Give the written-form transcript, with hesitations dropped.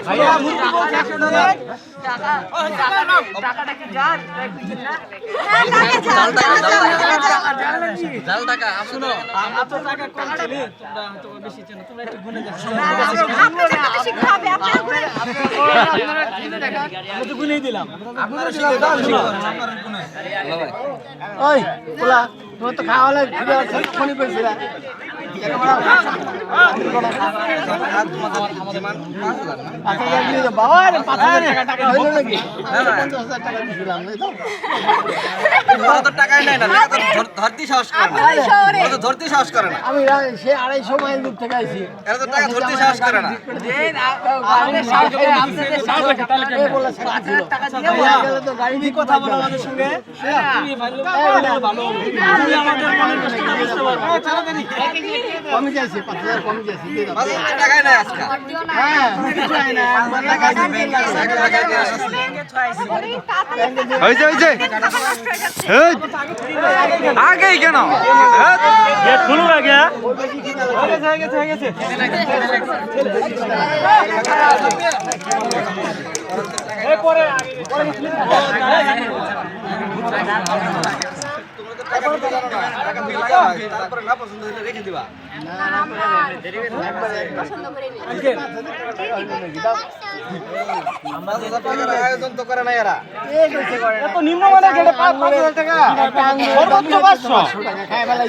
ভাইয়া মুরগি বলছে 100 টাকা। টাকাটা কি গান জাল টাকা শুনো এত টাকা কম ছিলে তোমরা হয়তো বেশি চেনো তোমরা একটু গুনে যাও আপনারা আমরা তো গুনেই দিলাম আপনারা শিখে দাও ওই পোলা তোমার তো খাওয়া লাগে ঘুরে আসছে ফোনই পেয়েছিলা বাবা রে 5000 টাকা হইলো নাকি 50,000 টাকা দিছিলাম টাকাই নাই না ধরতে সাহস করে না ধরতে সাহস করে না আমি সে 250 মাইল দূর থেকে আইছি এরা তো টাকা ধরতে সাহস করে না কথা বলো আমাদের সঙ্গে তুমি ভালো ভালো তুমি আমাদের মনের কষ্টটা বুঝতে পারবে তাড়াতাড়ি কমে যাচ্ছে 5000 কমে যাচ্ছে দিয়ে দাও টাকাই নাই আজকে হ্যাঁ চাই না একবার টাকা দিবে হয়েছে হয়েছে আগেই কেন গেট খুলুন আগে হয়ে গেছে হয়ে গেছে এই পরে তারপরে না পছন্দ হলে রেখে দিবা আয়োজন তো করে না এরা এত নিম্নমানের গেটে 5,000 টাকা সর্বোচ্চ 500 টাকা খাই ফেলাই